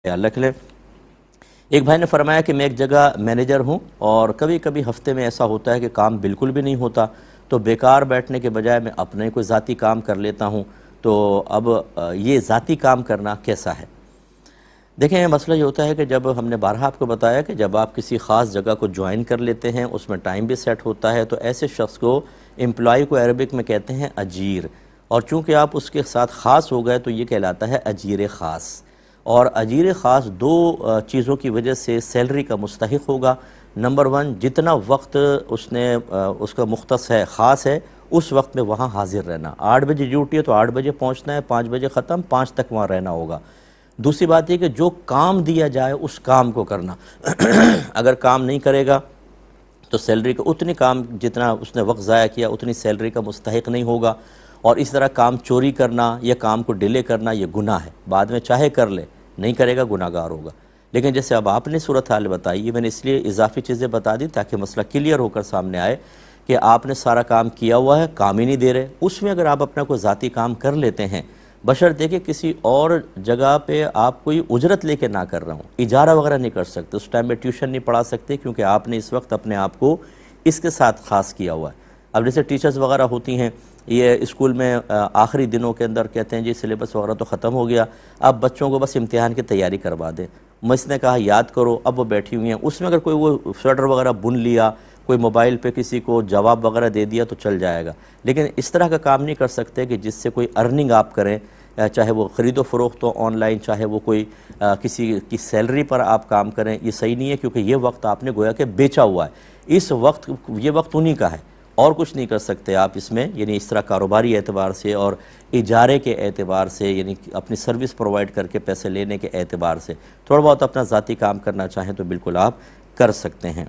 خیال رکھ لیں۔ ایک بھائی نے فرمایا کہ میں ایک جگہ مینیجر ہوں اور کبھی کبھی ہفتے میں ایسا ہوتا ہے کہ کام بالکل بھی نہیں ہوتا، تو بیکار بیٹھنے کے بجائے میں اپنے کوئی ذاتی کام کر لیتا ہوں، تو اب یہ ذاتی کام کرنا کیسا ہے؟ دیکھیں، مسئلہ یہ ہوتا ہے کہ جب ہم نے بارہا آپ کو بتایا کہ جب آپ کسی خاص جگہ کو جوائن کر لیتے ہیں، اس میں ٹائم بھی سیٹ ہوتا ہے، تو ایسے شخص کو امپلائی کو عربک میں کہتے ہیں اجیر، اور چونکہ آپ اس کے ساتھ خاص ہو گئے تو یہ کہلاتا ہے اجیر خاص۔ اور اجیر خاص دو چیزوں کی وجہ سے سیلری کا مستحق ہوگا۔ نمبر 1، جتنا وقت اس کا مختص ہے، خاص ہے، اس وقت میں وہاں حاضر رہنا۔ 8 بجے ڈیوٹی ہے تو 8 بجے پہنچنا ہے، 5 بجے ختم، 5 تک وہاں رہنا ہوگا۔ دوسری بات یہ کہ جو کام دیا جائے اس کام کو کرنا۔ اگر کام نہیں کرے گا تو سیلری کا اتنی کام جتنا اس نے وقت ضائع کیا اتنی سیلری کا مستحق نہیں ہوگا۔ اور اس طرح کام چوری کرنا یا کام کو ڈیلے کرنا یہ گناہ ہے، بعد میں چاہے کر لے، نہیں کرے گا گناہ گار ہوگا۔ لیکن جیسے اب آپ نے صورتحال بتائی ہے، میں نے اس لیے اضافی چیزیں بتا دی تاکہ مسئلہ کلیئر ہو کر سامنے آئے کہ آپ نے سارا کام کیا ہوا ہے، کام ہی نہیں دے رہے، اس میں اگر آپ اپنا کوئی ذاتی کام کر لیتے ہیں، بشرطے کہ کسی اور جگہ پہ آپ کوئی اجرت لے کے نہ کر رہا ہوں، اجارہ وغیرہ نہیں کر سکتے، اس ٹائم میں ٹیوشن نہیں پڑھا سکتے کیونکہ آپ نے اس وقت اپنے آپ کو اس کے ساتھ خاص کیا ہوا ہے۔ اب جیسے ٹیچرز وغیرہ ہوتی ہیں، یہ اسکول میں آخری دنوں کے اندر کہتے ہیں جی سلیبس وغیرہ تو ختم ہو گیا، اب بچوں کو بس امتحان کی تیاری کروا دیں، مس نے کہا یاد کرو، اب وہ بیٹھی ہوئی ہیں، اس میں اگر کوئی وہ سویٹر وغیرہ بن لیا، کوئی موبائل پہ کسی کو جواب وغیرہ دے دیا تو چل جائے گا، لیکن اس طرح کا کام نہیں کر سکتے کہ جس سے کوئی ارننگ آپ کریں، چاہے وہ خرید و فروخت ہو آن لائن، چاہے وہ کوئی کسی کی سیلری پر آپ کام کریں، یہ صحیح نہیں ہے کیونکہ یہ وقت آپ نے گویا کہ بیچا ہوا ہے، اس وقت یہ وقت انہی کا ہے، اور کچھ نہیں کر سکتے آپ اس میں، یعنی اس طرح کاروباری اعتبار سے اور اجارے کے اعتبار سے، یعنی اپنی سروس پرووائڈ کر کے پیسے لینے کے اعتبار سے تھوڑا بہت اپنا ذاتی کام کرنا چاہیں تو بالکل آپ کر سکتے ہیں۔